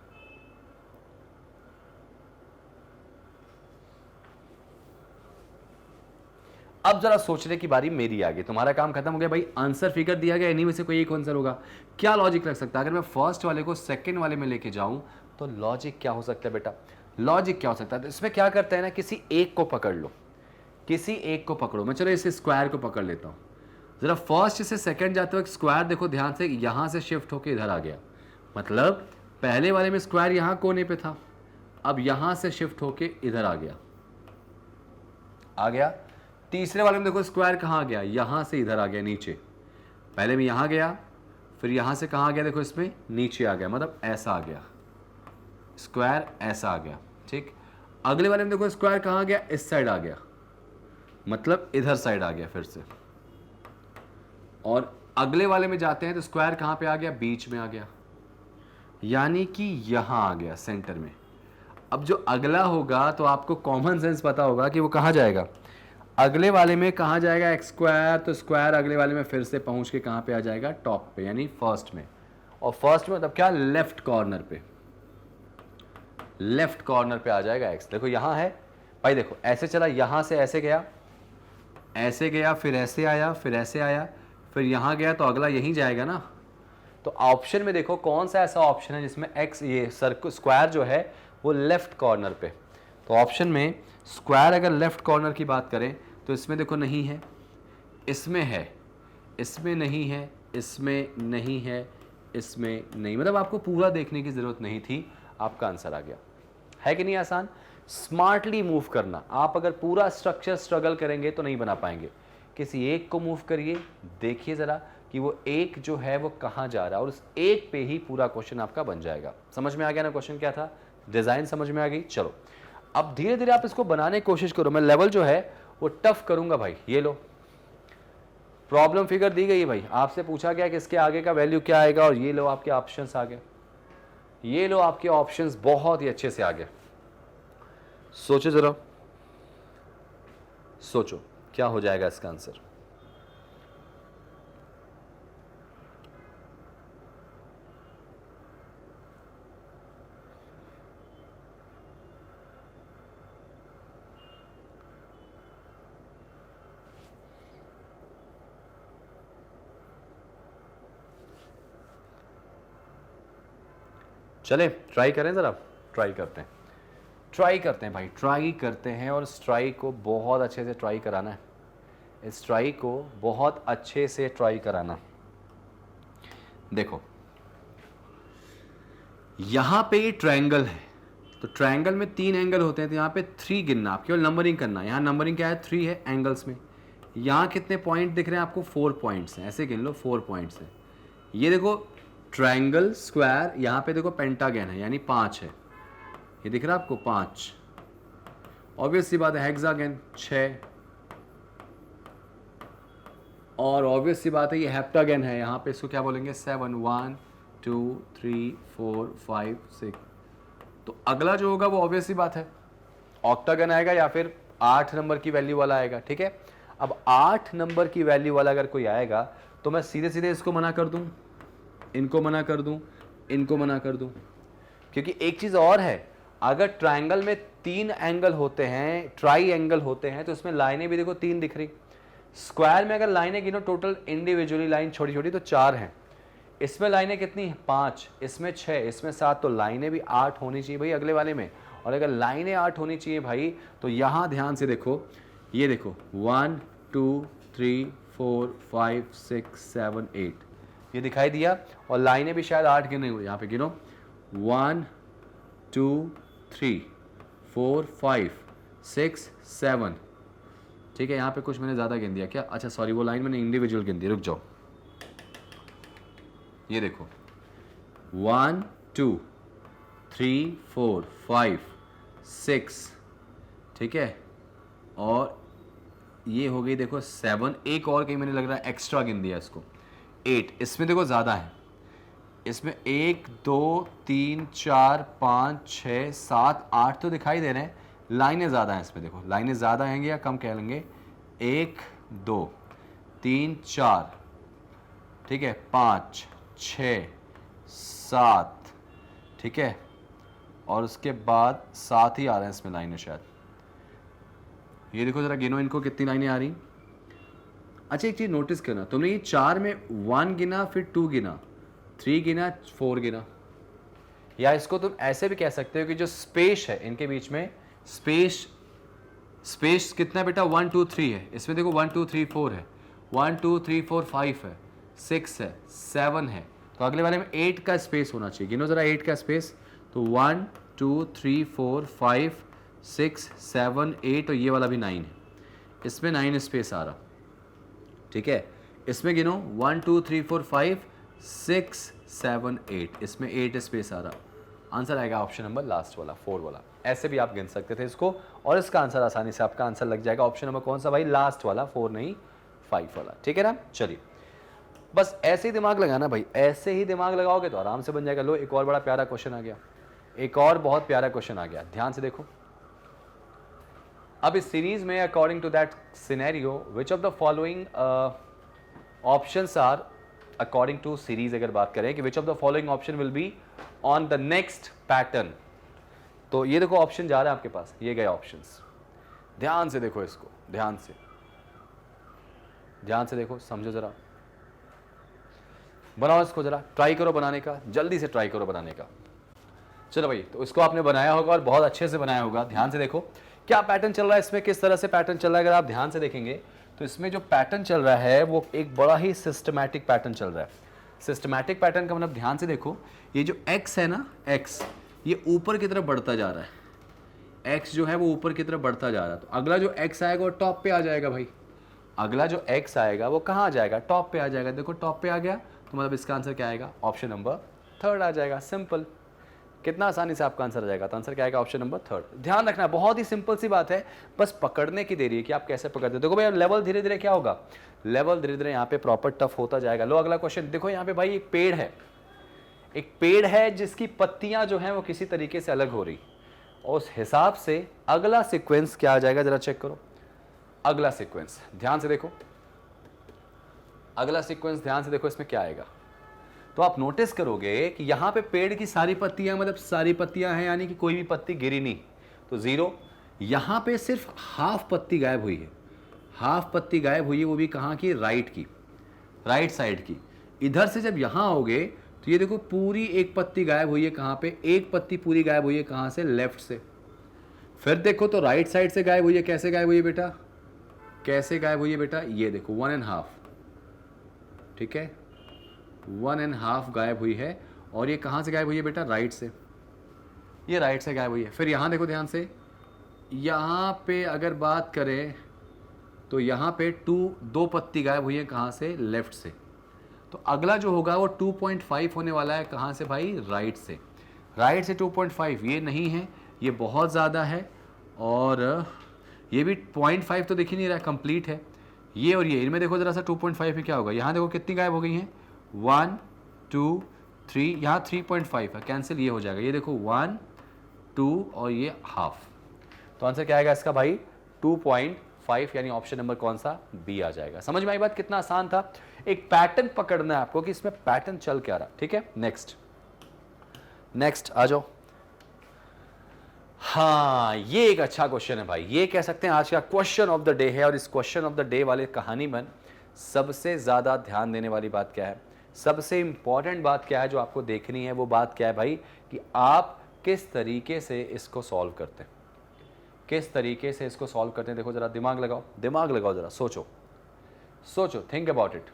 अब जरा सोचने की बारी मेरी आ गई। तुम्हारा काम खत्म हो गया भाई, आंसर फिगर दिया गया, इन्हीं में से कोई एक आंसर होगा। क्या लॉजिक लग सकता है? अगर मैं फर्स्ट वाले को सेकंड वाले में लेके जाऊं तो लॉजिक क्या हो सकता है बेटा? लॉजिक क्या हो सकता है? तो इसमें क्या करते हैं ना, किसी एक को पकड़ लो, किसी एक को पकड़ो, मैं चलो इस स्क्वायर को पकड़ लेता हूँ, ज़रा फर्स्ट से सेकंड जाते हुए स्क्वायर देखो ध्यान से, यहाँ से शिफ्ट होके इधर आ गया, मतलब पहले वाले में स्क्वायर यहाँ कोने पे था, अब यहाँ से शिफ्ट होके इधर आ गया। तीसरे वाले में देखो स्क्वायर कहाँ गया, यहाँ से इधर आ गया नीचे, पहले में यहाँ गया, फिर यहाँ से कहाँ गया, देखो इसमें नीचे आ गया, मतलब ऐसा आ गया, स्क्वायर ऐसा आ गया, ठीक। अगले वाले में देखो स्क्वायर कहाँ गया, इस साइड आ गया, मतलब इधर साइड आ गया फिर से। और अगले वाले में जाते हैं तो स्क्वायर कहाँ पे आ गया, बीच में आ गया, यानी कि यहाँ आ गया सेंटर में। अब जो अगला होगा तो आपको कॉमन सेंस पता होगा कि वो कहाँ जाएगा, अगले वाले में कहाँ जाएगा, एक्स स्क्वायर, तो स्क्वायर अगले वाले में फिर से पहुँच के कहाँ पे आ जाएगा, टॉप पे, यानी फर्स्ट में। और फर्स्ट में मतलब क्या, लेफ्ट कॉर्नर पे, लेफ्ट कॉर्नर पे आ जाएगा एक्स। देखो यहाँ है भाई, देखो ऐसे चला, यहाँ से ऐसे गया, ऐसे गया, फिर ऐसे आया, फिर ऐसे आया, फिर यहाँ गया, तो अगला यहीं जाएगा ना। तो ऑप्शन में देखो कौन सा ऐसा ऑप्शन है जिसमें एक्स, ये सर्कल स्क्वायर जो है वो लेफ्ट कॉर्नर पे। तो ऑप्शन में स्क्वायर अगर लेफ्ट कॉर्नर की बात करें तो इसमें देखो नहीं है, इसमें है, इसमें नहीं है, इसमें नहीं है, इसमें नहीं, मतलब आपको पूरा देखने की ज़रूरत नहीं थी, आपका आंसर आ गया। है कि नहीं आसान? स्मार्टली मूव करना, आप अगर पूरा स्ट्रक्चर स्ट्रगल करेंगे तो नहीं बना पाएंगे। किसी एक को मूव करिए, देखिए ज़रा कि वो एक जो है वो कहाँ जा रहा है, और उस एक पे ही पूरा क्वेश्चन आपका बन जाएगा। समझ में आ गया ना क्वेश्चन क्या था, डिज़ाइन समझ में आ गई। चलो अब धीरे धीरे आप इसको बनाने की कोशिश करो, मैं लेवल जो है वो टफ करूँगा भाई। ये लो प्रॉब्लम फिगर दी गई है भाई, आपसे पूछा गया कि इसके आगे का वैल्यू क्या आएगा, और ये लो आपके ऑप्शंस आ गए, ये लो आपके ऑप्शंस बहुत ही अच्छे से आ गए। सोचो जरा, सोचो क्या हो जाएगा इसका आंसर। चले ट्राई करें ज़रा, ट्राई करते हैं, ट्राई करते हैं भाई, ट्राई करते हैं। और इस ट्राई को बहुत अच्छे से ट्राई कराना है, इस ट्राई को बहुत अच्छे से ट्राई कराना। देखो यहाँ पे ये ट्रायंगल है, तो ट्रायंगल में 3 एंगल होते हैं, तो यहाँ पे 3 गिनना, आप केवल नंबरिंग करना। यहाँ नंबरिंग क्या है, 3 है एंगल्स में। यहाँ कितने पॉइंट दिख रहे हैं आपको, 4 पॉइंट्स हैं, ऐसे गिन लो 4 पॉइंट्स हैं। ये देखो ट्रायंगल स्क्वायर, यहाँ पे देखो पेंटागन है यानी 5 है, ये दिख रहा है आपको 5। ऑब्वियस सी बात है हेक्सागन 6, और ऑब्वियस सी बात है ये हेप्टागन है, यहाँ पे इसको क्या बोलेंगे 7, 1 2 3 4 5 6। तो अगला जो होगा वो ऑब्वियस सी बात है ऑक्टागन आएगा, या फिर 8 नंबर की वैल्यू वाला आएगा। ठीक है, अब 8 नंबर की वैल्यू वाला अगर कोई आएगा तो मैं सीधे सीधे इसको मना कर दूं, इनको मना कर दूं, इनको मना कर दूं। क्योंकि एक चीज़ और है, अगर ट्रायंगल में 3 एंगल होते हैं, ट्राई एंगल होते हैं, तो इसमें लाइनें भी देखो 3 दिख रही। स्क्वायर में अगर लाइनें गिनो टोटल इंडिविजुअली लाइन छोटी छोटी तो 4 हैं, इसमें लाइनें कितनी हैं 5, इसमें 6, इसमें 7, तो लाइनें भी 8 होनी चाहिए भाई अगले वाले में। और अगर लाइनें 8 होनी चाहिए भाई तो यहाँ ध्यान से देखो, ये देखो 1 2 3 4 5 6 7 8, ये दिखाई दिया। और लाइनें भी शायद 8 गिने हुए, यहाँ पे गिनो 1 2 3 4 5 6 7। ठीक है, यहाँ पे कुछ मैंने ज़्यादा गिन दिया क्या, अच्छा सॉरी, वो लाइन मैंने इंडिविजुअल गिन दी, रुक जाओ। ये देखो 1 2 3 4 5 6, ठीक है, और ये हो गई देखो 7, एक और कहीं मैंने लग रहा है एक्स्ट्रा गिन दिया इसको 8। इसमें देखो ज़्यादा है, इसमें 1 2 3 4 5 6 7 8 तो दिखाई दे रहे हैं, लाइनें ज़्यादा हैं इसमें। देखो लाइनें ज़्यादा हैं या कम कह लेंगे, 1 2 3 4, ठीक है, 5 6 7, ठीक है, और उसके बाद 7 ही आ रहे हैं इसमें लाइनें शायद। ये देखो ज़रा गिनो इनको कितनी लाइनें आ रही। अच्छा एक चीज़ नोटिस करना, तुमने ये 4 में 1 गिना, फिर 2 गिना, 3 गिना, 4 गिना। या इसको तुम ऐसे भी कह सकते हो कि जो स्पेस है इनके बीच में, स्पेस स्पेस कितना बेटा 1 2 3 है, इसमें देखो 1 2 3 4 है, 1 2 3 4 5 है, 6 है, 7 है, तो अगले वाले में 8 का स्पेस होना चाहिए। गिनो जरा 8 का स्पेस, तो 1 2 3 4 5 6 7 8 और ये वाला भी 9 है, इसमें 9 स्पेस आ रहा, ठीक है। इसमें गिनो 1 2 3 4 5 6 7 8, इसमें 8 स्पेस आ रहा, आंसर आएगा ऑप्शन नंबर लास्ट वाला 4 वाला। ऐसे भी आप गिन सकते थे इसको और इसका आंसर आसानी से आपका आंसर लग जाएगा ऑप्शन नंबर कौन सा भाई, लास्ट वाला 4 नहीं 5 वाला, ठीक है ना। चलिए बस ऐसे ही दिमाग लगाना भाई, ऐसे ही दिमाग लगाओगे तो आराम से बन जाएगा। लो एक और बड़ा प्यारा क्वेश्चन आ गया, एक और बहुत प्यारा क्वेश्चन आ गया, ध्यान से देखो। अब इस सीरीज में according to that scenario which of the following options are, according to series अगर बात करें कि which of the following option will be on the next pattern, तो ये देखो ऑप्शन जा रहा है आपके पास, ये गए ऑप्शंस, ध्यान से देखो इसको, ध्यान से देखो, समझो जरा, बनाओ इसको जरा, ट्राई करो बनाने का, जल्दी से ट्राई करो बनाने का। चलो भाई, तो इसको आपने बनाया होगा और बहुत अच्छे से बनाया होगा। ध्यान से देखो क्या पैटर्न चल रहा है इसमें, किस तरह से पैटर्न चल रहा है। अगर आप ध्यान से देखेंगे तो इसमें जो पैटर्न चल रहा है वो एक बड़ा ही सिस्टमैटिक पैटर्न चल रहा है। सिस्टमैटिक पैटर्न का मतलब ध्यान से देखो, ये जो x है ना, x ये ऊपर की तरफ बढ़ता जा रहा है, x जो है वो ऊपर की तरफ बढ़ता जा रहा है, तो अगला जो x आएगा वो टॉप पे आ जाएगा भाई, अगला जो x आएगा वो कहाँ आ जाएगा, टॉप पे आ जाएगा। देखो टॉप पे आ गया तो मतलब इसका आंसर क्या आएगा, ऑप्शन नंबर 3 आ जाएगा। सिंपल, कितना आसानी से आपका आंसर आ जाएगा, तो आंसर क्या आएगा, ऑप्शन नंबर 3। ध्यान रखना, बहुत ही सिंपल सी बात है, बस पकड़ने की देरी है कि आप कैसे पकड़ते हो। देखो भाई लेवल धीरे धीरे क्या होगा, लेवल धीरे धीरे यहाँ पे प्रॉपर टफ होता जाएगा। लो अगला क्वेश्चन देखो, यहाँ पे भाई एक पेड़ है, एक पेड़ है जिसकी पत्तियां जो हैं वो किसी तरीके से अलग हो रही, और उस हिसाब से अगला सीक्वेंस क्या आ जाएगा, जरा चेक करो। अगला सीक्वेंस ध्यान से देखो, अगला सीक्वेंस ध्यान से देखो, इसमें क्या आएगा, तो आप नोटिस करोगे कि यहाँ पे पेड़ की सारी पत्तियां, मतलब सारी पत्तियां हैं, यानी कि कोई भी पत्ती गिरी नहीं, तो 0। यहाँ पे सिर्फ हाफ पत्ती गायब हुई है, हाफ पत्ती गायब हुई है, वो भी कहाँ की, राइट की, राइट साइड की। इधर से जब यहाँ आओगे तो ये देखो पूरी एक पत्ती गायब हुई है, कहाँ पे, एक पत्ती पूरी गायब हुई है, कहाँ से, लेफ्ट से। फिर देखो तो राइट साइड से गायब हुई है, कैसे गायब हुई है बेटा, कैसे गायब हुई है बेटा, ये देखो 1.5, ठीक है, 1.5 गायब हुई है। और ये कहाँ से गायब हुई है बेटा, राइट से, ये राइट से गायब हुई है। फिर यहाँ देखो ध्यान से, यहाँ पे अगर बात करें तो यहाँ पे 2 पत्ती गायब हुई है, कहाँ से, लेफ्ट से। तो अगला जो होगा वो 2.5 होने वाला है, कहाँ से भाई, राइट से। राइट से 2.5 ये नहीं है, ये बहुत ज़्यादा है, और ये भी 0.5 तो दिख ही नहीं रहा है, कंप्लीट है ये। और ये इनमें देखो जरा सा 2.5 में क्या होगा, यहाँ देखो कितनी गायब हो गई हैं, 1 2 3, यहाँ 3.5 है, कैंसिल ये हो जाएगा, ये देखो 1 2 और ये हाफ, तो आंसर क्या आएगा इसका भाई, 2.5, यानी ऑप्शन नंबर कौन सा, बी आ जाएगा। समझ में आई बात, कितना आसान था। एक पैटर्न पकड़ना है आपको कि इसमें पैटर्न चल क्या रहा, ठीक है। नेक्स्ट, नेक्स्ट आ जाओ। हाँ, ये एक अच्छा क्वेश्चन है भाई, ये कह सकते हैं आज का क्वेश्चन ऑफ द डे है। और इस क्वेश्चन ऑफ द डे वाले कहानी में सबसे ज्यादा ध्यान देने वाली बात क्या है, सबसे इंपॉर्टेंट बात क्या है जो आपको देखनी है, वो बात क्या है भाई, कि आप किस तरीके से इसको सॉल्व करते हैं, किस तरीके से इसको सॉल्व करते हैं। देखो जरा दिमाग लगाओ, दिमाग लगाओ जरा, सोचो सोचो, थिंक अबाउट इट।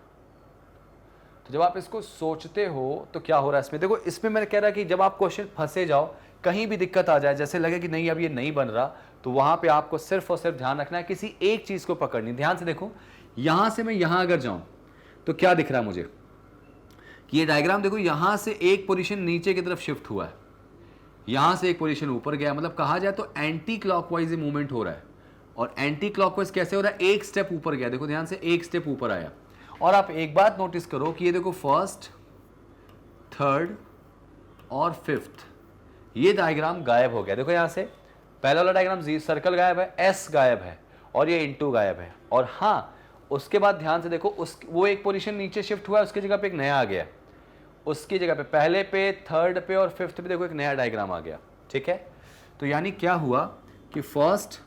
तो जब आप इसको सोचते हो तो क्या हो रहा है इसमें, देखो इसमें मैंने कह रहा कि जब आप क्वेश्चन फंसे जाओ, कहीं भी दिक्कत आ जाए, जैसे लगे कि नहीं अब ये नहीं बन रहा, तो वहां पे आपको सिर्फ और सिर्फ ध्यान रखना है, किसी एक चीज को पकड़नी। ध्यान से देखो, यहां से मैं यहां अगर जाऊं तो क्या दिख रहा है मुझे, कि ये डायग्राम देखो, यहां से एक पोजीशन नीचे की तरफ शिफ्ट हुआ है, यहां से एक पोजीशन ऊपर गया, मतलब कहा जाए तो एंटी क्लॉकवाइज मूवमेंट हो रहा है। और एंटी क्लॉकवाइज कैसे हो रहा है, एक स्टेप ऊपर गया, देखो ध्यान से, एक स्टेप ऊपर आया। और आप एक बात नोटिस करो कि ये देखो फर्स्ट, थर्ड और फिफ्थ, ये डायग्राम गायब हो गया। देखो यहां से पहला वाला डायग्राम सर्कल गायब है, एस गायब है, और ये इनटू गायब है। और हाँ, उसके बाद ध्यान से देखो, वो एक पोजीशन नीचे शिफ्ट हुआ है, उसकी जगह पे एक नया आ गया, उसकी जगह पे पहले पे, थर्ड पे और फिफ्थ पे देखो एक नया डायग्राम आ गया, ठीक है। तो यानी क्या हुआ कि फर्स्ट,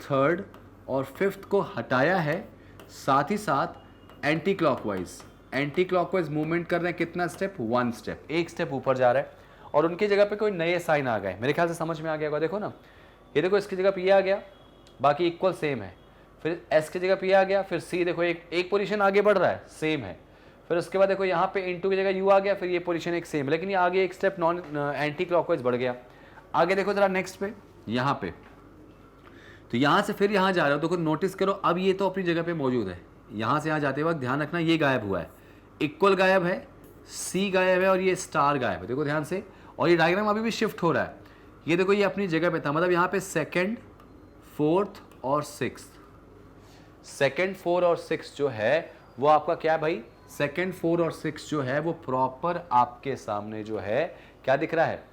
थर्ड और फिफ्थ को हटाया है, साथ ही साथ एंटी क्लॉकवाइज मूवमेंट कर रहे हैं, कितना स्टेप, 1 स्टेप, एक स्टेप ऊपर जा रहा है। और उनकी जगह पे कोई नए साइन आ गए, मेरे ख्याल से समझ में आ गया होगा। देखो ना, ये देखो इसकी जगह पे ये आ गया, बाकी इक्वल सेम है। फिर एस की जगह पे आ गया, फिर सी देखो एक पोजीशन आगे बढ़ रहा है, सेम है। फिर उसके बाद देखो यहाँ पे इनटू की जगह यू आ गया, फिर ये पोजीशन एक सेम, लेकिन ये आगे एक स्टेप नॉन एंटी क्लॉकवाइज बढ़ गया। आगे देखो जरा नेक्स्ट पे, यहाँ पे तो यहाँ से फिर यहाँ जा रहा हो, देखो नोटिस करो अब ये तो अपनी जगह पे मौजूद है। यहाँ से यहाँ जाते वक्त ध्यान रखना ये गायब हुआ है, इक्वल गायब है, सी गायब है और ये स्टार गायब है, देखो ध्यान से। और ये डायग्राम अभी भी शिफ्ट हो रहा है, ये देखो ये अपनी जगह पे था, मतलब यहाँ पे सेकंड, फोर्थ और सिक्स, सेकंड, फोर और सिक्स जो है वो आपका क्या है भाई, सेकंड, फोर और सिक्स जो है वो प्रॉपर आपके सामने जो है क्या दिख रहा है,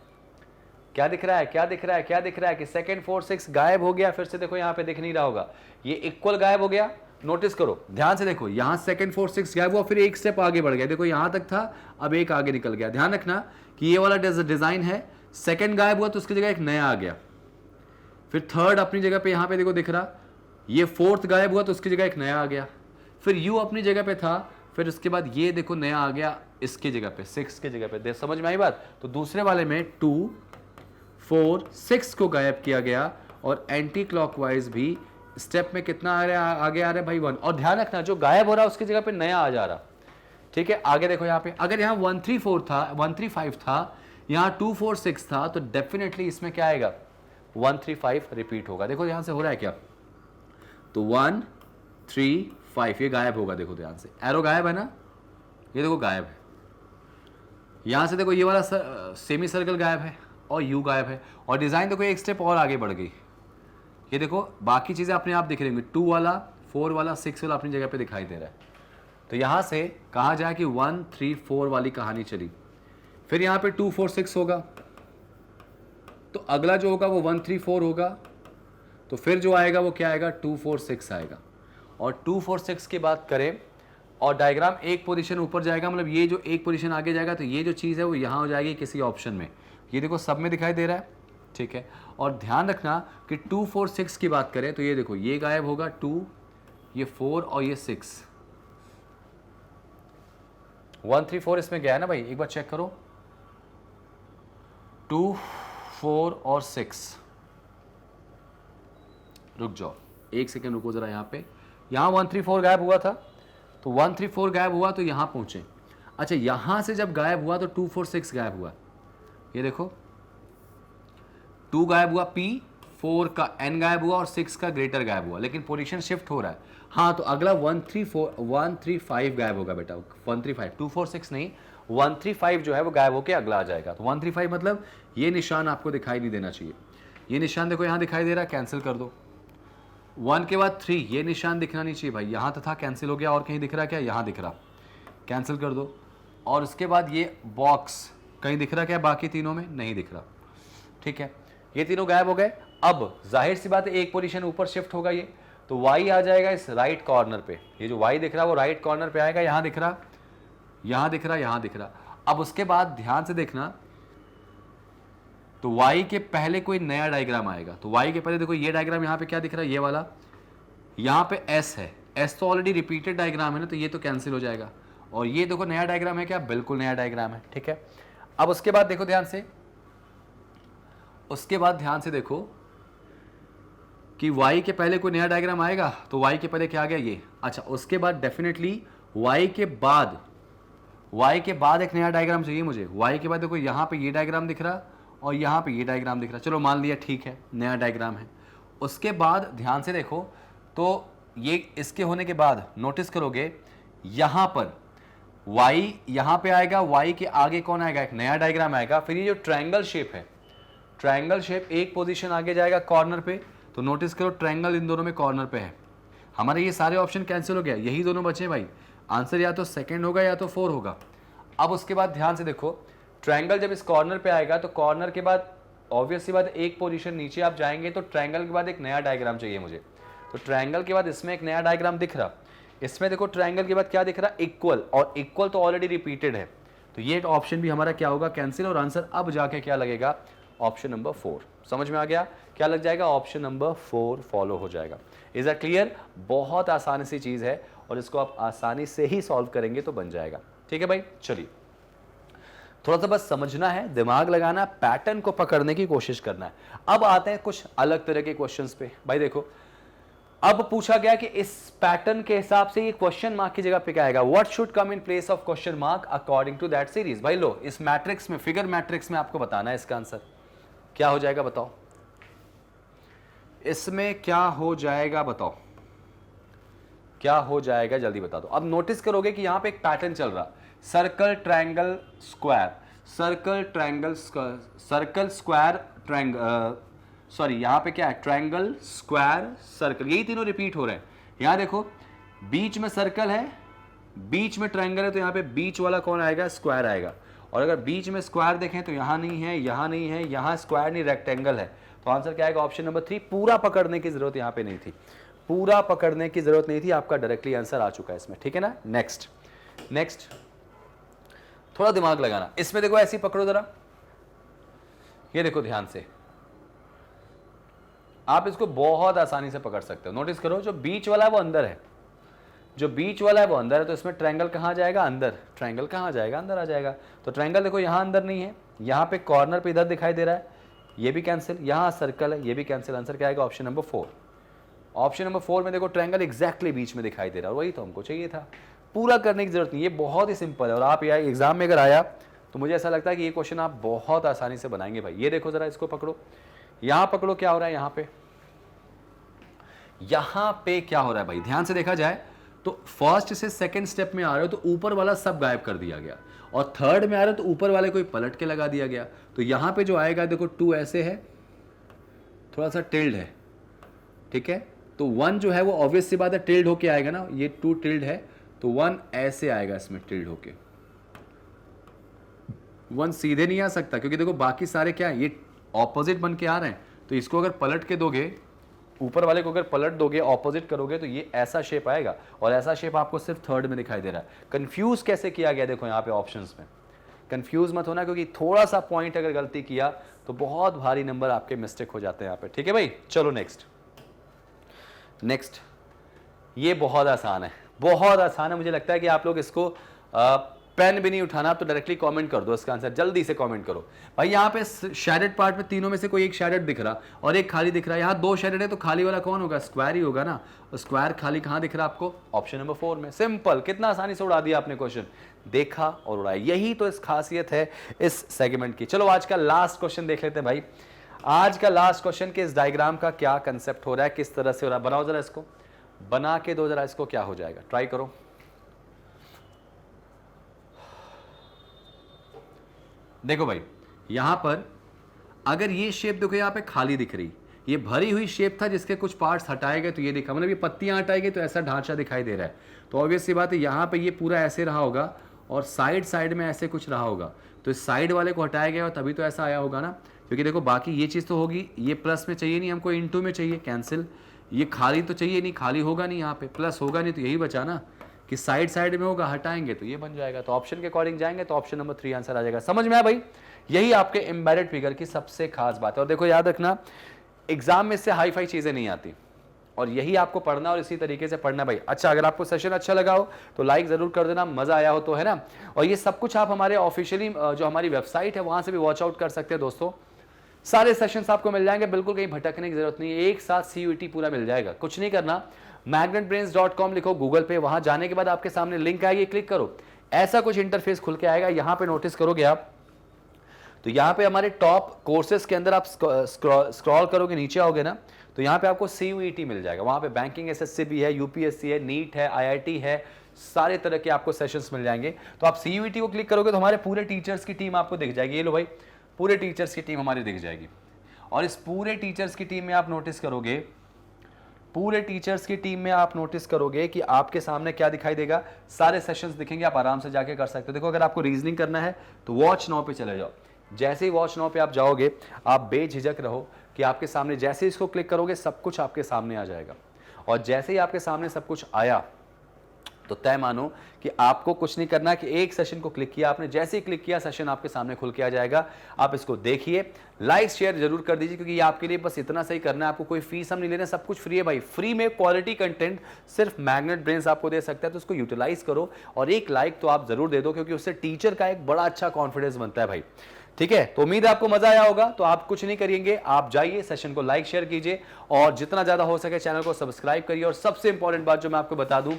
क्या दिख रहा है, क्या दिख रहा है, क्या दिख रहा है कि सेकंड, फोर, सिक्स गायब हो गया। फिर से देखो यहाँ पे दिख नहीं रहा होगा, ये इक्वल गायब हो गया। नोटिस करो ध्यान से, देखो यहाँ सेकंड, फोर, सिक्स गायब हुआ, फिर एक स्टेप आगे बढ़ गया, देखो यहाँ तक था, अब एक आगे निकल गया। ध्यान रखना कि ये वाला डिजाइन है, सेकंड गायब हुआ तो उसकी जगह एक नया आ गया, फिर थर्ड अपनी जगह पे यहाँ पे देखो दिख रहा, ये फोर्थ गायब हुआ तो उसकी जगह एक नया आ गया, फिर यू अपनी जगह पे था, फिर उसके बाद ये देखो नया आ गया इसकी जगह पे, सिक्स की जगह पे। समझ में आई बात? तो दूसरे वाले में 2, 4, 6 को गायब किया गया और एंटी क्लॉकवाइज भी स्टेप में कितना आ रहा है, आगे आ रहा है भाई 1। और ध्यान रखना जो गायब हो रहा है उसकी जगह पे नया आ जा रहा, ठीक है। आगे देखो यहाँ पे, अगर यहाँ 134 था, 135 था, यहाँ 246 था, तो डेफिनेटली इसमें क्या आएगा, 135 रिपीट होगा। देखो ध्यान से हो रहा है क्या, तो 1, 3, 5 ये गायब होगा, देखो ध्यान से, एरो गायब है ना, ये देखो गायब है। यहां से देखो ये वाला सेमी सर्कल गायब है और यू गायब है, और डिजाइन देखो एक स्टेप और आगे बढ़ गई, ये देखो बाकी चीजें अपने आप दिख रही होंगी, 2 वाला, 4 वाला, 6 वाला अपनी जगह पे दिखाई दे रहा है। तो यहां से कहा जाए कि 1, 3, 4 वाली कहानी चली, फिर यहां पे 2, 4, 6 होगा, तो अगला जो होगा वो 1, 3, 4 होगा, तो फिर जो आएगा वो क्या आएगा, 2, 4, 6 आएगा। और 2, 4, 6 की बात करें और डायग्राम एक पोजीशन ऊपर जाएगा, मतलब ये जो एक पोजीशन आगे जाएगा, तो ये जो चीज़ है वो यहाँ हो जाएगी किसी ऑप्शन में, ये देखो सब में दिखाई दे रहा है, ठीक है। और ध्यान रखना कि 2, 4, 6 की बात करें तो ये देखो ये गायब होगा, 2, ये 4 और ये 6, 1, 3, 4 इसमें गया है ना भाई, एक बार चेक करो, 2, 4 और 6, रुक जाओ एक सेकेंड रुको जरा, यहाँ पे यहाँ 1, 3, 4 गायब हुआ था, तो 1, 3, 4 गायब हुआ तो यहाँ पहुंचे। अच्छा यहाँ से जब गायब हुआ तो 2, 4, 6 गायब हुआ, ये देखो 2 गायब हुआ, P, 4 का N गायब हुआ और 6 का ग्रेटर गायब हुआ, लेकिन पोजीशन शिफ्ट हो रहा है। हाँ तो अगला 1, 3, 5 गायब होगा बेटा, 1, 3, 5, 2, 4, 6 नहीं, 1, 3, 5 जो है वो गायब होकर अगला आ जाएगा। तो 1, 3, 5 मतलब ये निशान आपको दिखाई नहीं देना चाहिए, ये निशान देखो यहाँ दिखाई दे रहा है, कैंसिल कर दो। 1 के बाद 3 ये निशान दिखना नहीं चाहिए भाई, यहाँ तो था कैंसिल हो गया, और कहीं दिख रहा है क्या, यहाँ दिख रहा, कैंसिल कर दो। और उसके बाद ये बॉक्स कहीं दिख रहा क्या, बाकी तीनों में नहीं दिख रहा, ठीक है, ये तीनों गायब हो गए। अब जाहिर सी बात है एक पोजीशन ऊपर शिफ्ट होगा ये, तो y आ जाएगा इस राइट कॉर्नर पे, ये जो y दिख रहा है वो राइट कॉर्नर पे आएगा, यहाँ दिख रहा, यहाँ दिख रहा, यहाँ दिख रहा। अब उसके बाद ध्यान से देखना, तो y के पहले कोई नया डायग्राम आएगा, तो y के पहले देखो ये डायग्राम यहाँ पे क्या दिख रहा है, ये वाला, यहाँ पे s है, s तो ऑलरेडी रिपीटेड डायग्राम है ना, तो ये तो कैंसिल हो जाएगा। और ये देखो नया डायग्राम है क्या, बिल्कुल नया डायग्राम है, ठीक है। अब उसके बाद देखो ध्यान से, उसके बाद ध्यान से देखो कि y के पहले कोई नया डायग्राम आएगा, तो y के पहले क्या आ गया ये, अच्छा उसके बाद डेफिनेटली y के बाद एक नया डायग्राम चाहिए मुझे। y के बाद देखो यहाँ पे ये डायग्राम दिख रहा और यहाँ पे ये डायग्राम दिख रहा, चलो मान लिया ठीक है नया डायग्राम है। उसके बाद ध्यान से देखो, तो ये इसके होने के बाद नोटिस करोगे यहाँ पर y यहाँ पे आएगा, y के आगे कौन आएगा, एक नया डायग्राम आएगा। फिर ये जो ट्रायंगल शेप है, ट्रायंगल शेप एक पोजीशन आगे जाएगा कॉर्नर पे, तो नोटिस करो ट्रायंगल इन दोनों में कॉर्नर पे है। हमारे ये सारे ऑप्शन कैंसिल हो गया, यही दोनों बचे भाई, आंसर या तो सेकंड होगा या तो 4 होगा। अब उसके बाद ध्यान से देखो, ट्रायंगल जब इस कॉर्नर पे आएगा तो कॉर्नर के बाद ऑब्वियस सी बात एक पोजीशन नीचे आप जाएंगे तो ट्रायंगल के बाद एक नया डायग्राम चाहिए मुझे। तो ट्रायंगल के बाद इसमें एक नया डायग्राम दिख रहा, इसमें देखो ट्रायंगल के बाद क्या दिख रहा, इक्वल, और इक्वल तो ऑलरेडी रिपीटेड है, तो ये ऑप्शन भी हमारा क्या होगा, कैंसिल। और आंसर अब जाके क्या लगेगा, ऑप्शन नंबर 4। समझ में आ गया, क्या लग जाएगा, ऑप्शन नंबर 4 फॉलो हो जाएगा। Is that clear? बहुत आसान सी चीज है और इसको आप आसानी से ही सॉल्व करेंगे तो बन जाएगा, ठीक है भाई। चलिए थोड़ा सा बस समझना है, दिमाग लगाना, पैटर्न को पकड़ने की कोशिश करना है। अब आते हैं कुछ अलग तरह के क्वेश्चंस पे। भाई देखो अब पूछा गया कि इस पैटर्न के हिसाब से ये क्वेश्चन मार्क की जगह पे क्या आएगा, what should come in place of question mark according to that series. भाई लो, इस मैट्रिक्स में, फिगर मैट्रिक्स में आपको बताना है इसका आंसर क्या हो जाएगा, बताओ इसमें क्या हो जाएगा, बताओ क्या हो जाएगा, जल्दी बता दो। अब नोटिस करोगे कि यहां पे एक पैटर्न चल रहा, circle triangle square, circle triangle, circle square triangle, sorry यहां पे क्या है, ट्रायंगल स्क्वायर सर्कल, यही तीनों रिपीट हो रहे हैं। यहां देखो बीच में सर्कल है, बीच में ट्रायंगल है, तो यहां पे बीच वाला कौन आएगा, स्क्वायर आएगा। और अगर बीच में स्क्वायर देखें तो यहां नहीं है, यहां नहीं है, यहां स्क्वायर नहीं, रेक्टेंगल है। तो आंसर क्या आएगा, ऑप्शन नंबर 3। पूरा पकड़ने की जरूरत यहां पे नहीं थी, पूरा पकड़ने की जरूरत नहीं थी, आपका डायरेक्टली आंसर आ चुका है इसमें, ठीक है ना। नेक्स्ट, नेक्स्ट थोड़ा दिमाग लगाना इसमें। देखो ऐसी पकड़ो जरा, ये देखो ध्यान से, आप इसको बहुत आसानी से पकड़ सकते हो। नोटिस करो जो बीच वाला है वो अंदर है, जो बीच वाला है वो अंदर है, तो इसमें ट्रायंगल कहां जाएगा, अंदर। ट्रायंगल कहां जाएगा, अंदर आ जाएगा। तो ट्रायंगल देखो यहां अंदर नहीं है, यहां पे कॉर्नर पे इधर दिखाई दे रहा है, ये भी कैंसिल, यहां सर्कल है, ये भी कैंसिल। आंसर क्या आएगा, ऑप्शन नंबर 4। ऑप्शन नंबर 4 में देखो ट्रायंगल एग्जैक्टली बीच में दिखाई दे रहा है, वही तो हमको चाहिए था। पूरा करने की जरूरत नहीं, ये बहुत ही सिंपल है। और आप यहाँ एग्जाम में अगर आया तो मुझे ऐसा लगता है कि ये क्वेश्चन आप बहुत आसानी से बनाएंगे भाई। ये देखो जरा, इसको पकड़ो, यहां पकड़ो, क्या हो रहा है यहाँ पे, यहां पे क्या हो रहा है भाई, ध्यान से देखा जाए तो फर्स्ट से सेकंड स्टेप में आ रहे हो तो ऊपर वाला सब गायब कर दिया गया, और थर्ड में आ रहे हो तो ऊपर वाले को पलट के लगा दिया गया। तो यहां पे जो आएगा देखो 2 ऐसे है, थोड़ा सा टिल्ड है, ठीक है। तो 1 जो है वो ऑब्वियस सी बात है टिल्ड होके आएगा ना, ये 2 टिल्ड है तो 1 ऐसे आएगा इसमें टिल्ड होके, 1 सीधे नहीं आ सकता क्योंकि देखो बाकी सारे क्या है, ये ऑपोजिट बन के आ रहे हैं। तो इसको अगर पलट के दोगे, ऊपर वाले को अगर पलट दोगे, ऑपोजिट करोगे, तो ये ऐसा शेप आएगा, और ऐसा शेप आपको सिर्फ थर्ड में दिखाई दे रहा है। कंफ्यूज कैसे किया गया देखो यहाँ पे ऑप्शंस में, कंफ्यूज मत होना, क्योंकि थोड़ा सा पॉइंट अगर गलती किया तो बहुत भारी नंबर आपके मिस्टेक हो जाते हैं यहाँ पे, ठीक है भाई। चलो नेक्स्ट, नेक्स्ट ये बहुत आसान है, बहुत आसान है। मुझे लगता है कि आप लोग इसको पेन भी नहीं उठाना, तो डायरेक्टली कमेंट कर दो इसका आंसर, जल्दी से कमेंट करो भाई। यहाँ पे शेडेड पार्ट में तीनों में से कोई एक शेडेड दिख रहा और एक खाली दिख रहा है, यहाँ 2 शेडेड है तो खाली वाला कौन होगा, स्क्वायर ही होगा ना। और स्क्वायर खाली कहाँ दिख रहा है आपको, ऑप्शन नंबर 4 में। सिंपल, कितना आसानी से उड़ा दिया आपने क्वेश्चन, देखा और उड़ाया। यही तो इस खासियत है इस सेगमेंट की। चलो आज का लास्ट क्वेश्चन देख लेते हैं भाई। आज का लास्ट क्वेश्चन के इस डायग्राम का क्या कंसेप्ट हो रहा है, किस तरह से हो रहा है, बनाओ जरा इसको, बना के दो जरा इसको, क्या हो जाएगा, ट्राई करो। देखो भाई यहां पर अगर ये शेप देखो, यहां पे खाली दिख रही, ये भरी हुई शेप था जिसके कुछ पार्ट्स हटाए गए तो ये दिखा, मतलब ये पत्तियां हटाई गई तो ऐसा ढांचा दिखाई दे रहा है। तो ऑब्वियस सी बात है यहां पे ये पूरा ऐसे रहा होगा और साइड साइड में ऐसे कुछ रहा होगा, तो इस साइड वाले को हटाया गया और तभी तो ऐसा आया होगा ना। क्योंकि देखो बाकी ये चीज़ तो होगी, ये प्लस में चाहिए नहीं हमको, इनटू में चाहिए, कैंसिल। ये खाली तो चाहिए नहीं, खाली होगा नहीं, यहाँ पे प्लस होगा नहीं, तो यही बचा ना कि साइड साइड में होगा, हटाएंगे तो ये बन जाएगा। तो ऑप्शन के अकॉर्डिंग जाएंगे तो ऑप्शन नंबर 3 आंसर आ जाएगा। समझ में आया भाई, यही आपके एम्बेडेड फिगर की सबसे खास बात है। और देखो याद रखना, एग्जाम में इससे हाई फाई चीजें नहीं आती, और यही आपको पढ़ना और इसी तरीके से पढ़ना भाई। अच्छा, अगर आपको सेशन अच्छा लगा हो तो लाइक जरूर कर देना, मजा आया हो तो, है ना। और ये सब कुछ आप हमारे ऑफिशियली जो हमारी वेबसाइट है वहां से भी वॉच आउट कर सकते हैं दोस्तों। सारे सेशंस आपको मिल जाएंगे, बिल्कुल कहीं भटकने की जरूरत नहीं है, एक साथ CUET पूरा मिल जाएगा। कुछ नहीं करना, magnetbrains.com लिखो गूगल पे, वहां जाने के बाद आपके सामने लिंक आएगी, क्लिक करो, ऐसा कुछ इंटरफेस खुल के आएगा। यहां पे नोटिस करोगे आप, तो यहाँ पे हमारे टॉप कोर्सेज के अंदर आप स्क्रॉल करोगे, नीचे आओगे ना, तो यहाँ पे आपको CUET मिल जाएगा। वहाँ पे बैंकिंग SSC भी है, UPSC है, नीट है, IIT है, सारे तरह के आपको सेशंस मिल जाएंगे। तो आप CUET को क्लिक करोगे तो हमारे पूरे टीचर्स की टीम आपको दिख जाएगी। ये लो भाई, पूरे टीचर्स की टीम हमारी दिख जाएगी। और इस पूरे टीचर्स की टीम में आप नोटिस करोगे, पूरे टीचर्स की टीम में आप नोटिस करोगे कि आपके सामने क्या दिखाई देगा, सारे सेशंस दिखेंगे, आप आराम से जाके कर सकते हो। देखो अगर आपको रीजनिंग करना है तो वॉच नाउ पे चले जाओ। जैसे ही वॉच नाउ पे आप जाओगे, आप बेझिझक रहो कि आपके सामने जैसे ही इसको क्लिक करोगे सब कुछ आपके सामने आ जाएगा। और जैसे ही आपके सामने सब कुछ आया तो तय मानो कि आपको कुछ नहीं करना कि एक सेशन को क्लिक किया आपने, जैसे ही क्लिक किया सेशन आपके सामने खुल के आ जाएगा। आप इसको देखिए, लाइक शेयर जरूर कर दीजिए, क्योंकि ये आपके लिए बस इतना सही करना है, आपको कोई फीस हम नहीं लेना, सब कुछ फ्री है भाई। फ्री में क्वालिटी कंटेंट सिर्फ मैग्नेट ब्रेन्स आपको दे सकता है, तो उसको यूटिलाइज करो। और एक लाइक तो आप जरूर दे दो, क्योंकि उससे टीचर का एक बड़ा अच्छा कॉन्फिडेंस बनता है भाई। ठीक है, तो उम्मीद है आपको मजा आया होगा। तो आप कुछ नहीं करेंगे, आप जाइए सेशन को लाइक शेयर कीजिए और जितना ज्यादा हो सके चैनल को सब्सक्राइब करिए। और सबसे इंपॉर्टेंट बात जो मैं आपको बता दूं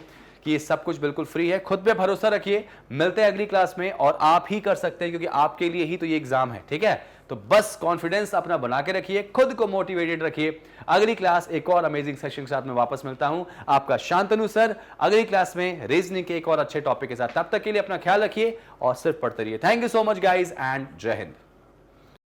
कि ये सब कुछ बिल्कुल फ्री है, खुद पे भरोसा रखिए। मिलते हैं अगली क्लास में और आप ही कर सकते हैं क्योंकि आपके लिए ही तो ये एग्जाम है। ठीक है, तो बस कॉन्फिडेंस अपना बना के रखिए, खुद को मोटिवेटेड रखिए। अगली क्लास एक और अमेजिंग सेशन के साथ मैं वापस मिलता हूं, आपका शांतनु सर, अगली क्लास में रीजनिंग के एक और अच्छे टॉपिक के साथ। तब तक के लिए अपना ख्याल रखिए और सिर्फ पढ़ते रहिए। Thank you so much guys and जय हिंद।